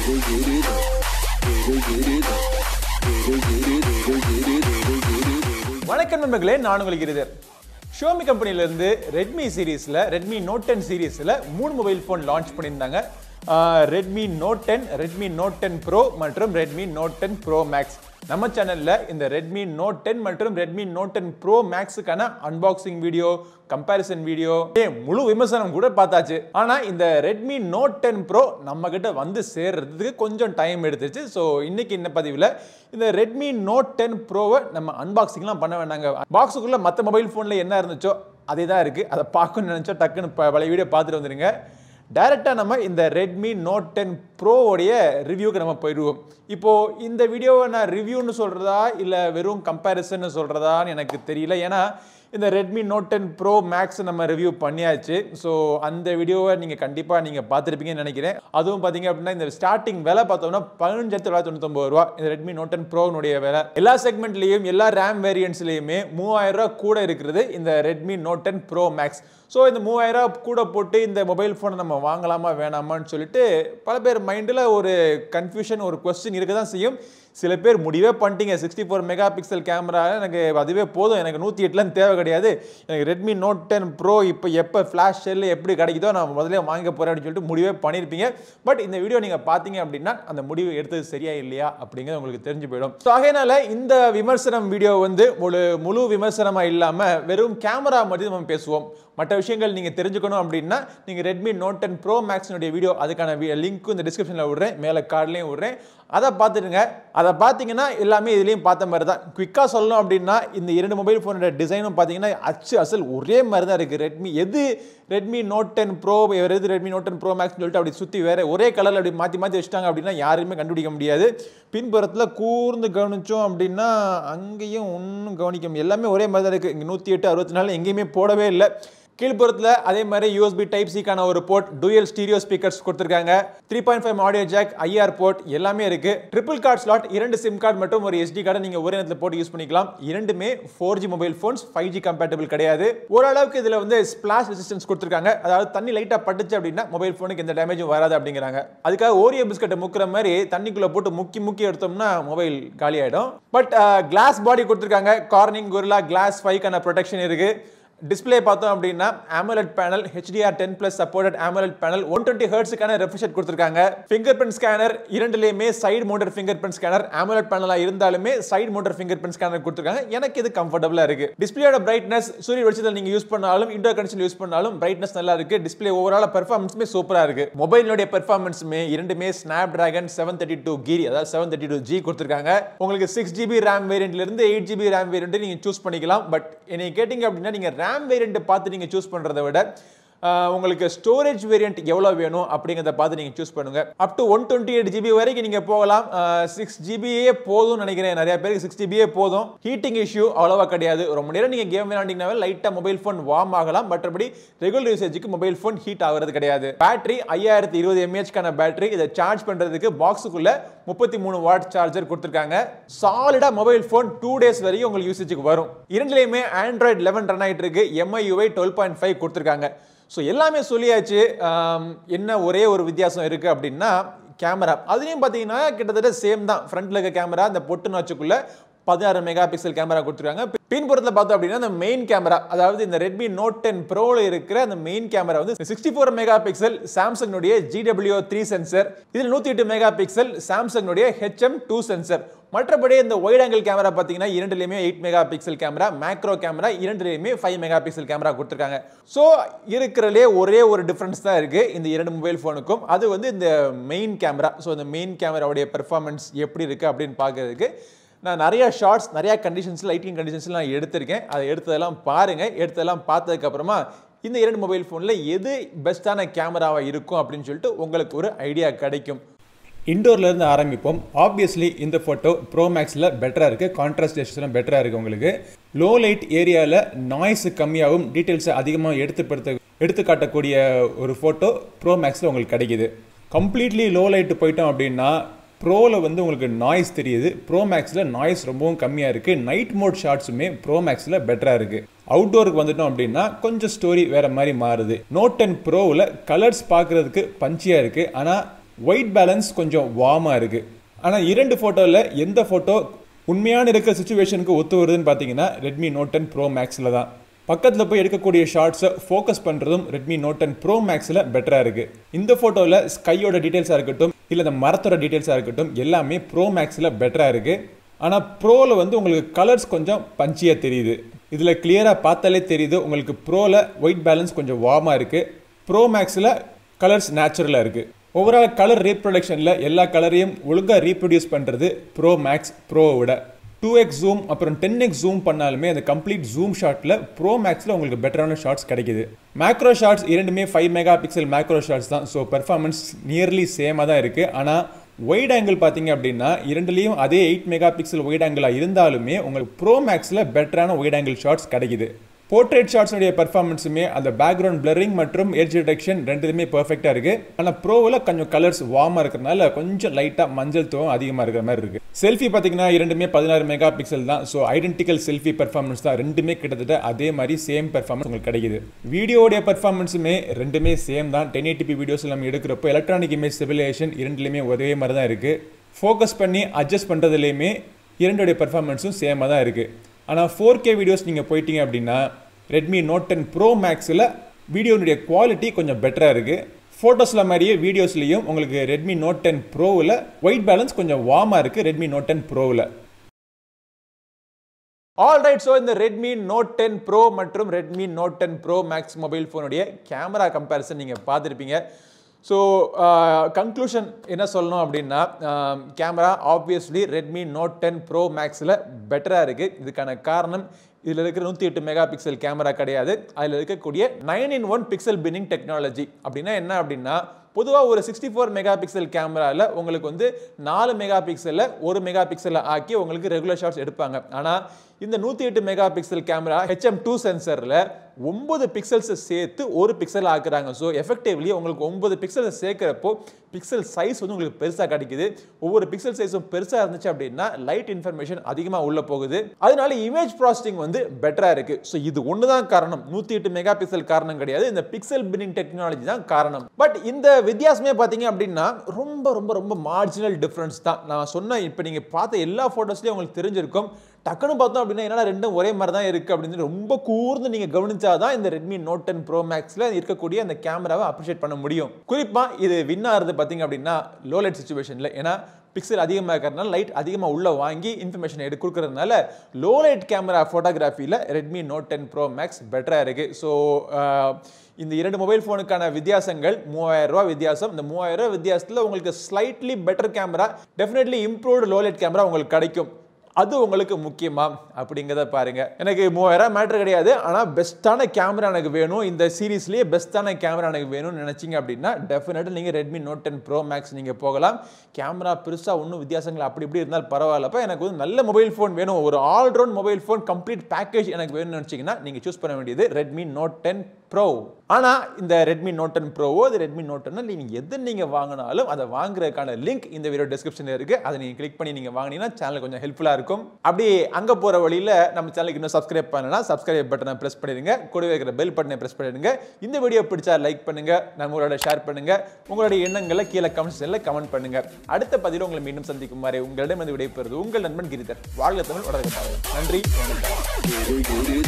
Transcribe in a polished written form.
வணக்கம் நண்பர்களே, நான் உங்களுக்கு இருதர். ஷோமி கம்பெனியிலிருந்து ரெட்மி சீரீஸில் ரெட்மி நோட் 10 சீரீஸில் 3 மொபைல் ஃபோன் லான்ச் பண்ணியிருந்தாங்க. Redmi note 10, Redmi note 10 pro மற்றும் ரெட்மி நோட் 10 ப்ரோ மேக்ஸ். நம்ம சேனலில் இந்த ரெட்மி நோட் 10 மற்றும் ரெட்மி நோட் 10 ப்ரோ மேக்ஸுக்கான அன்பாக்சிங் வீடியோ, கம்பேரிசன் வீடியோ, முழு விமர்சனம் கூட பார்த்தாச்சு. ஆனால் இந்த ரெட்மி நோட் 10 ப்ரோ நம்ம கிட்ட வந்து சேர்றதுக்கு கொஞ்சம் டைம் எடுத்துச்சு. ஸோ இன்னைக்கு இந்த பதிவில் இந்த ரெட்மி நோட் 10 ப்ரோவை நம்ம அன்பாக்சிங்லாம் பண்ண வேண்டாங்க. பாக்ஸுக்குள்ளே மற்ற மொபைல் ஃபோனில் என்ன இருந்துச்சோ அதே தான் இருக்குது. அதை பார்க்கணும்னு நினச்சா டக்குன்னு பழைய வீடியோ பார்த்துட்டு வந்துடுங்க. டைரெக்டாக நம்ம இந்த ரெட்மி நோட் 10 ப்ரோவோடைய ரிவ்யூக்கு நம்ம போயிடுவோம். இப்போது இந்த வீடியோவை நான் ரிவ்யூன்னு சொல்கிறதா இல்லை வெறும் கம்பேரிசன் சொல்கிறதான்னு எனக்கு தெரியல. ஏன்னா இந்த ரெட்மி நோட் 10 ப்ரோ மேக்ஸ் நம்ம ரிவ்யூ பண்ணியாச்சு. ஸோ அந்த வீடியோவை நீங்கள் கண்டிப்பாக பார்த்துருப்பீங்கன்னு நினைக்கிறேன். அதுவும் பார்த்தீங்க அப்படின்னா இந்த ஸ்டார்டிங் விலை பார்த்தோம்னா 15,999 ரூபா இந்த ரெட்மி நோட் 10 ப்ரோனுடைய விலை. எல்லா செக்மெண்ட்லேயும் எல்லா ரேம் வேரியன்ட்ஸ்லேயுமே 3000 ரூபா கூட இருக்கிறது இந்த Redmi note 10 pro max. So இந்த 3000 ரூபா கூட போட்டு இந்த மொபைல் ஃபோனை நம்ம வாங்கலாமா வேணாமான்னு சொல்லிட்டு பல பேர் மைண்டில் ஒரு கன்ஃபியூஷன், ஒரு கொஸ்டின் இருக்க தான் செய்யும். சில பேர் முடிவே பண்ணிட்டீங்க, 64 மெகா பிக்சல் கேமரா எனக்கு அதுவே போதும், எனக்கு 108லாம் தேவை கிடையாது, எனக்கு ரெட்மி நோட் 10 ப்ரோ இப்போ எப்போ ஃப்ளாஷ் செல்லு எப்படி கிடைக்குதோ நான் முதல்ல வாங்க போகிறேன் அப்படின்னு சொல்லிட்டு முடிவே பண்ணியிருப்பீங்க. பட் இந்த வீடியோ நீங்கள் பார்த்தீங்க அப்படின்னா அந்த முடிவு எடுத்தது சரியா இல்லையா அப்படிங்கிறது உங்களுக்கு தெரிஞ்சு போயிடும். ஸோ ஆகையினால இந்த விமர்சனம் வீடியோ வந்து ஒரு முழு விமர்சனமாக இல்லாமல் வெறும் கேமரா மட்டும் நம்ம பேசுவோம். மற்ற விஷயங்கள் நீங்கள் தெரிஞ்சுக்கணும் அப்படின்னா நீங்கள் ரெட்மி நோட் 10 ப்ரோ மேக்ஸினுடைய வீடியோ, அதுக்கான லிங்க்கும் இந்த டிஸ்கிரிப்ஷனில் விடுறேன், மேலே கார்ட்லேயும் விடுறேன். அதை பார்த்துடுங்க. அதை பார்த்தீங்கன்னா எல்லாமே இதுலேயும் பார்த்த மாதிரி தான். குயிக்காக சொல்லணும் அப்படின்னா இந்த இரண்டு மொபைல் ஃபோனோட டிசைனும் பார்த்தீங்கன்னா அசல் ஒரே மாதிரி தான் இருக்குது. ரெட்மி நோட் 10 ப்ரோ எது ரெட்மி நோட் 10 ப்ரோ மேக்ஸ்னு சொல்லிட்டு அப்படி சுற்றி வேறு ஒரே கலரில் அப்படி மாற்றி மாற்றி வச்சுட்டாங்க அப்படின்னா யாருமே கண்டுபிடிக்க முடியாது. பின்புறத்தில் கூர்ந்து கவனித்தோம் அப்படின்னா அங்கேயும் ஒன்றும் கவனிக்க முடியும், எல்லாமே ஒரே மாதிரி தான் இருக்குது. இங்கே 108, 64 எங்கேயுமே போடவே இல்லை. கீழ்ப்புறத்தில் அதே மாதிரி யூஎஸ்பி டைப் சிக்கான ஒரு போர்ட், டூயல் ஸ்டீரியோ ஸ்பீக்கர்ஸ் கொடுத்துருக்காங்க, 3.5 ஆடியோ ஜாக், ஐஆர் போர்ட் எல்லாமே இருக்கு. Triple card slot, 2 sim card மற்றும் ஒரு எஸ்டி கார்டை நீங்க ஒரே நேரத்தில் போட்டு யூஸ் பண்ணிக்கலாம். இரண்டுமே 4G mobile phones, 5G compatible கிடையாது. ஓரளவுக்கு இதுல வந்து ஸ்பிளாஷ் ரெசிஸ்டன்ஸ் கொடுத்துருக்காங்க. அதாவது தண்ணி லைட்டா பட்டுச்சு அப்படின்னா மொபைல் போனுக்கு எந்த டேமேஜும் வராது அப்படிங்கிறாங்க. அதுக்காக ஓரியோ பிஸ்கட்டை முக்கிற மாதிரி தண்ணிக்குள்ள போட்டு முக்கி எடுத்தோம்னா மொபைல் காலி ஆயிடும். பட் கிளாஸ் பாடி கொடுத்துருக்காங்க, கார்னிங் கொரில்லா கிளாஸ் 5க்கான ப்ரொடெக்ஷன் இருக்கு. டிஸ்பிளே பார்த்தோம் அப்படின்னா AMOLED panel, HDR10+ supported AMOLED panel, 120 ஹெர்ட்ஸுக்கான ரெஃப்ரெஷ் ரேட் கொடுத்துருக்காங்க. ஃபிங்கர் பிரிண்ட் ஸ்கேனர், இரண்டுலேயுமே side mounted fingerprint scanner, AMOLED பேனலாக இருந்தாலுமே side mounted fingerprint scanner கொடுத்துருக்காங்க. எனக்கு இது கம்ஃபர்டபுளாக இருக்கு. டிஸ்பிளேயோட பிரைட்னஸ் சூரிய வெளிச்சத்தில் நீங்கள் யூஸ் பண்ணாலும் இன்டோர் கண்டிஷன் யூஸ் பண்ணாலும் பிரைட்னஸ் நல்லா இருக்கு. டிஸ்பிளே ஓவரால் பெர்ஃபார்மன்ஸுமே சூப்பராக இருக்கு. மொபைலுடைய பெர்ஃபார்மன்ஸுமே இரண்டுமே Snapdragon 732 கீரி, அதாவது 732G கொடுத்துருக்காங்க. உங்களுக்கு 6GB ரேம் வேரியன்ட்ல இருந்து 8GB ரேம் வேரியன்ட் நீங்க சூஸ் பண்ணிக்கலாம். பட் என்னை கேட்டிங்க அப்படின்னா நீங்க ரேம் வேரியன்ட் பார்த்து நீங்க சூஸ் பண்றதை விட உங்களுக்கு ஸ்டோரேஜ் வேரியன்ட் எவ்வளவு வேணும் அப்படிங்கறத பார்த்து நீங்க சூஸ் பண்ணுங்க. அப் டு 128GB வரைக்கும் நீங்க போகலாம். 6GB போதும் நினைக்கிறேன், நிறைய பேருக்கு 6GB போதும். ஹீட்டிங் இஷ்யூ அவ்வளவா கிடையாது. ரொம்ப நேரம் நீங்க கேம் விளையாண்டீங்கனாவே லைட்டா மொபைல் போன் வார்ம் ஆகலாம், மற்றபடி ரெகுலர் யூசேஜுக்கு மொபைல் போன் ஹீட் ஆகிறது கிடையாது. Battery 5020 mAh battery. இதை சார்ஜ் பண்றதுக்கு பாக்ஸுக்குள்ள 33 வாட் சார்ஜர் கொடுத்துருக்காங்க. சாலிடா மொபைல் போன் 2 days வரைக்கும் உங்களுக்கு யூசேஜுக்கு வரும். இரண்டுலயுமே Android 11 ரன் ஆயிட்டு இருக்கு. MIUI 12.5 கொடுத்துருக்காங்க. ஸோ எல்லாமே சொல்லியாச்சு. என்ன ஒரே ஒரு வித்தியாசம் இருக்குது அப்படின்னா கேமரா. அதுலேயும் பார்த்தீங்கன்னா கிட்டத்தட்ட சேம் தான். ஃப்ரண்ட்டில் இருக்க கேமரா இந்த பொட்டு நாச்சுக்குள்ள 16 மெகா பிக்சல் கேமரா கொடுத்துருக்காங்க. பின்புறத்தில் பார்த்தோம் அப்படின்னா அந்த மெயின் கேமரா, அதாவது இந்த ரெட்மி நோட் 10 ப்ரோவில் இருக்கிற அந்த மெயின் கேமரா வந்து 64 மெகா பிக்சல் சாம்சங்குடைய GW3 சென்சர். இதில் 108 மெகா பிக்சல் சாம்சங்குடைய HM2 சென்சர். மற்றபடி இந்த வைட் ஆங்கிள் கேமரா பார்த்தீங்கன்னா இரண்டுலையுமே 8 megapixel camera, macro camera இரண்டுலையுமே 5 மெகா பிக்சல் கேமரா கொடுத்துருக்காங்க. ஸோ இருக்கிறதுலே ஒரே ஒரு டிஃப்ரென்ஸ் தான் இருக்குது இந்த இரண்டு மொபைல் ஃபோனுக்கும். அது வந்து இந்த மெயின் கேமரா. ஸோ இந்த மெயின் கேமராவுடைய பெர்ஃபார்மன்ஸ் எப்படி இருக்குது அப்படின்னு பார்க்கறதுக்கு நான் நிறைய ஷார்ட்ஸ், நிறைய கண்டிஷன்ஸ், லைட்டிங் கண்டிஷன்ஸ்லாம் நான் எடுத்திருக்கேன். அதை எடுத்ததெல்லாம் பாருங்கள். எடுத்ததெல்லாம் பார்த்ததுக்கப்புறமா இந்த இரண்டு மொபைல் ஃபோனில் எது பெஸ்ட்டான கேமராவாக இருக்கும் அப்படின்னு சொல்லிட்டு உங்களுக்கு ஒரு ஐடியா கிடைக்கும். இண்டோர்லேருந்து ஆரம்பிப்போம். ஆப்வியஸ்லி இந்த ஃபோட்டோ ப்ரோ மேக்ஸில் பெட்டராக இருக்குது. கான்ட்ராஸ்ட் ரேஷியோலாம் பெட்டராக இருக்குது. உங்களுக்கு லோ லைட் ஏரியாவில் நாய்ஸ் கம்மியாகவும் டீட்டெயில்ஸை அதிகமாக எடுத்து காட்டக்கூடிய ஒரு ஃபோட்டோ ப்ரோ மேக்ஸில் உங்களுக்கு கிடைக்கிது. கம்ப்ளீட்லி லோ லைட்டு போயிட்டோம் அப்படின்னா ப்ரோவில் வந்து உங்களுக்கு நாய்ஸ் தெரியுது. ப்ரோ மேக்ஸில் நாய்ஸ் ரொம்பவும் கம்மியாக இருக்குது. நைட் மோட் ஷாட்ஸுமே ப்ரோ மேக்ஸில் பெட்டராக இருக்குது. அவுட்டோருக்கு வந்துட்டோம் அப்படின்னா கொஞ்சம் ஸ்டோரி வேறு மாதிரி மாறுது. நோட் 10 ப்ரோவில் கலர்ஸ் பார்க்குறதுக்கு பஞ்சியாக இருக்குது. ஆனால் ஒயிட் பேலன்ஸ் கொஞ்சம் வார்மாக இருக்குது. ஆனால் இரண்டு ஃபோட்டோவில் எந்த ஃபோட்டோ உண்மையான இருக்கிற சுச்சுவேஷனுக்கு ஒத்து வருதுன்னு பார்த்தீங்கன்னா ரெட்மி நோட் 10 ப்ரோ மேக்ஸில் தான். பக்கத்தில் போய் எடுக்கக்கூடிய ஷார்ட்ஸை ஃபோக்கஸ் பண்ணுறதும் ரெட்மி நோட் 10 ப்ரோ மேக்ஸில் பெட்டராக இருக்குது. இந்த ஃபோட்டோவில் ஸ்கையோட டீட்டெயில்ஸாக இருக்கட்டும் இல்லை இந்த மரத்தோட டீட்டெயில்ஸாக இருக்கட்டும் எல்லாமே ப்ரோ மேக்ஸில் பெட்டராக இருக்குது. ஆனால் ப்ரோவில் வந்து உங்களுக்கு கலர்ஸ் கொஞ்சம் பஞ்சியாக தெரியுது. இதில் கிளியராக பார்த்தாலே தெரியுது உங்களுக்கு ப்ரோவில் ஒயிட் பேலன்ஸ் கொஞ்சம் வார்மாக இருக்குது, ப்ரோ மேக்ஸில் கலர்ஸ் நேச்சுரலாக இருக்குது. ஓவரால் கலர் ரீப்ரொடக்ஷனில் எல்லா கலரையும் ஒழுங்காக ரீப்ரொடியூஸ் பண்ணுறது ப்ரோ மேக்ஸ் ப்ரோவை விட. 2x ஜூம் அப்புறம் 10x ஜூம் பண்ணாலுமே அந்த கம்ப்ளீட் ஜூம் ஷாட்டில் ப்ரோ மேக்ஸில் உங்களுக்கு பெட்டரான ஷாட்ஸ் கிடைக்குது. மேக்ரோ ஷாட்ஸ் இரண்டுமே 5 மெகா பிக்சல் மேக்ரோ ஷாட்ஸ் தான். ஸோ பெர்ஃபார்மன்ஸ் நியர்லி சேமாக தான் இருக்குது. ஆனால் ஒயிட் ஆங்கிள் பார்த்தீங்க அப்படின்னா இரண்டுலேயும் அதே 8 மெகா பிக்சல் ஒயிட் ஆங்கிளாக இருந்தாலுமே உங்களுக்கு ப்ரோ மேக்ஸில் பெட்டரான ஒயிட் ஆங்கிள் ஷாட்ஸ் கிடைக்குது. போர்ட்ரேட் ஷாட்ஸுடைய பெர்ஃபார்மன்ஸுமே அந்த பேக்ரவுண்ட் பிளரிங் மற்றும் எட்ஜ் டிடெக்ஷன் ரெண்டுமே பெர்ஃபெக்டாக இருக்குது. ஆனால் ப்ரோவில் கொஞ்சம் கலர்ஸ் வார்மாக இருக்கிறதுனால கொஞ்சம் லைட்டாக மஞ்சள் தூவம் அதிகமாக இருக்கிற மாதிரி இருக்குது. செல்ஃபி பார்த்தீங்கன்னா இரண்டுமே 16 மெகா பிக்சல் தான். ஸோ ஐடென்டிக்கல் செல்ஃபி பெர்ஃபார்மன்ஸ் தான். ரெண்டுமே கிட்டத்தட்ட அதே மாதிரி சேம் பெர்ஃபார்மன்ஸ் உங்களுக்கு கிடைக்குது. வீடியோடைய பெர்ஃபார்மன்ஸுமே ரெண்டுமே சேம் தான். 1080p வீடியோஸ் நம்ம எடுக்கிறப்போ எலக்ட்ரானிக் இமேஜ் ஸ்டெபிலைசேஷன் இரண்டுலேயுமே ஒரே மாதிரி தான் இருக்குது. ஃபோக்கஸ் பண்ணி அட்ஜஸ்ட் பண்ணுறதுலேயுமே இரண்டுடைய பெர்ஃபார்மன்ஸும் சேமாக தான் இருக்குது. ஆனால் 4K வீடியோஸ் நீங்கள் போயிட்டீங்க அப்படின்னா ரெட்மி நோட் 10 ப்ரோ மேக்ஸில் வீடியோனுடைய குவாலிட்டி கொஞ்சம் பெட்டராக இருக்குது. ஃபோட்டோஸில் மாதிரியே வீடியோஸ்லேயும் உங்களுக்கு ரெட்மி நோட் 10 ப்ரோவில் ஒயிட் பேலன்ஸ் கொஞ்சம் வார்மாக இருக்குது ரெட்மி நோட் 10 ப்ரோவில். ஆல்ரைட், ஸோ இந்த ரெட்மி நோட் 10 ப்ரோ மற்றும் Redmi note 10 pro max mobile ஃபோனுடைய கேமரா கம்பேரிசன் நீங்கள் பார்த்துருப்பீங்க. ஸோ கன்க்ளூஷன் என்ன சொல்லணும் அப்படின்னா camera obviously Redmi note 10 pro மேக்ஸில் பெட்டராக இருக்குது. இதுக்கான காரணம் இதில் இருக்கிற 108 மெகா பிக்சல் கேமரா கிடையாது, அதில் இருக்கக்கூடிய 9-in-1 பிக்சல் பின்னிங் டெக்னாலஜி. அப்படின்னா என்ன அப்படின்னா பொதுவாக ஒரு 64 மெகா பிக்சல் கேமராவில் உங்களுக்கு வந்து 4 மெகா பிக்சலில் 1 மெகா பிக்சலை ஆக்கி உங்களுக்கு ரெகுலர் ஷாட்ஸ் எடுப்பாங்க. ஆனால் இந்த 108 மெகா பிக்சல் கேமரா HM2 சென்சரில் 9 பிக்சல்ஸை சேர்த்து 1 பிக்சல் ஆக்குறாங்க. ஸோ எஃபெக்டிவ்லி உங்களுக்கு 9 பிக்சலை சேர்க்கிறப்போ பிக்சல் சைஸ் வந்து உங்களுக்கு பெருசாக கிடைக்குது. ஒவ்வொரு பிக்சல் சைஸும் பெருசாக இருந்துச்சு அப்படின்னா லைட் இன்ஃபர்மேஷன் அதிகமாக உள்ள போகுது. அதனால இமேஜ் ப்ராசஸிங் வந்து பெட்டராக இருக்குது. ஸோ இது ஒன்று தான் காரணம், 108 மெகா பிக்சல் காரணம் கிடையாது, இந்த பிக்சல் பின்னிங் டெக்னாலஜி தான் காரணம். பட் இந்த வித்தியாசமே பார்த்தீங்க அப்படின்னா ரொம்ப ரொம்ப ரொம்ப மார்ஜினல் டிஃப்ரென்ஸ் தான். நான் சொன்ன இப்போ நீங்கள் பார்த்த எல்லா ஃபோட்டோஸ்லேயும் உங்களுக்கு தெரிஞ்சிருக்கும். டக்குன்னு பார்த்தோம் அப்படின்னா என்னடா ரெண்டும் ஒரே மாதிரி தான் இருக்குது அப்படின்னு ரொம்ப கூர்ந்து நீங்கள் கவனிச்சாதான் இந்த ரெட்மி நோட் 10 ப்ரோ மேக்ஸில் இருக்கக்கூடிய அந்த கேமராவை அப்ரிஷியேட் பண்ண முடியும். குறிப்பாக இது வின் ஆகிறது பார்த்தீங்க அப்படின்னா லோ லைட் சுச்சுவேஷனில். ஏன்னா பிக்சல் அதிகமாக இருக்கிறதுனால லைட் அதிகமாக உள்ளே வாங்கி இன்ஃபர்மேஷன் எடுத்து கொடுக்கறதுனால லோ லைட் கேமரா ஃபோட்டோகிராஃபியில் ரெட்மி நோட் 10 ப்ரோ மேக்ஸ் பெட்டராக இருக்குது. ஸோ இந்த இரண்டு மொபைல் ஃபோனுக்கான வித்தியாசங்கள் 3000 ரூபா வித்தியாசம். இந்த 3000 ரூபா வித்தியாசத்தில் உங்களுக்கு slightly better camera, definitely improved low light camera உங்களுக்கு கிடைக்கும். அது உங்களுக்கு முக்கியமா அப்படிங்கிறத பாருங்க. எனக்கு 3000 மேட்டர் கிடையாது, ஆனால் பெஸ்ட்டான கேமரா எனக்கு வேணும், இந்த சீரீஸ்லேயே பெஸ்ட்டான கேமரா எனக்கு வேணும்னு நினைச்சிங்க அப்படின்னா டெஃபினெட்லி நீங்கள் ரெட்மி நோட் 10 ப்ரோ மேக்ஸ் நீங்கள் போகலாம். கேமரா பெருசாக ஒன்றும் வித்தியாசங்கள் அப்படி இப்படி இருந்தாலும் பரவாயில்லப்பா, எனக்கு வந்து நல்ல மொபைல் ஃபோன் வேணும், ஒரு all-round mobile phone complete package எனக்கு வேணும்னு நினச்சிங்கன்னா நீங்கள் சூஸ் பண்ண வேண்டியது ரெட்மி நோட் 10 ப்ரோ. ஆனால் இந்த ரெட்மி நோட் 10 ப்ரோவோ இது ரெட்மி நோட் 10 நீங்கள் எது நீங்கள் வாங்கினாலும் அதை வாங்குறதுக்கான லிங்க் இந்த வீடியோ டிஸ்கிரிப்ஷனில் இருக்குது. அதை நீங்கள் கிளிக் பண்ணி நீங்கள் வாங்கினீங்கன்னா சேனல் கொஞ்சம் ஹெல்ப்ஃபுல்லாக இருக்கும். அப்படி அங்கே போகிற வழியில் நம்ம சேனலுக்கு இன்னும் சப்ஸ்கிரைப் பண்ணலன்னா சப்ஸ்கிரைப் பட்டனை ப்ரெஸ் பண்ணிடுங்க, கூடவே இருக்கிற பெல் பட்டனை ப்ரெஸ் பண்ணிடுங்க. இந்த வீடியோ பிடிச்சா லைக் பண்ணுங்கள், நம்மளோட ஷேர் பண்ணுங்கள், உங்களுடைய எண்ணங்களை கீழே கமெண்ட் செக்ஷனில் கமெண்ட் பண்ணுங்கள். அடுத்த பதிவில் உங்களை மீண்டும் சந்திக்கும் வரை உங்களிடம் வந்து விடைபெறுவது உங்கள் நண்பன் கிரிதர். வாழ்க தமிழ், வளர்க தமிழ். நன்றி, வணக்கம்.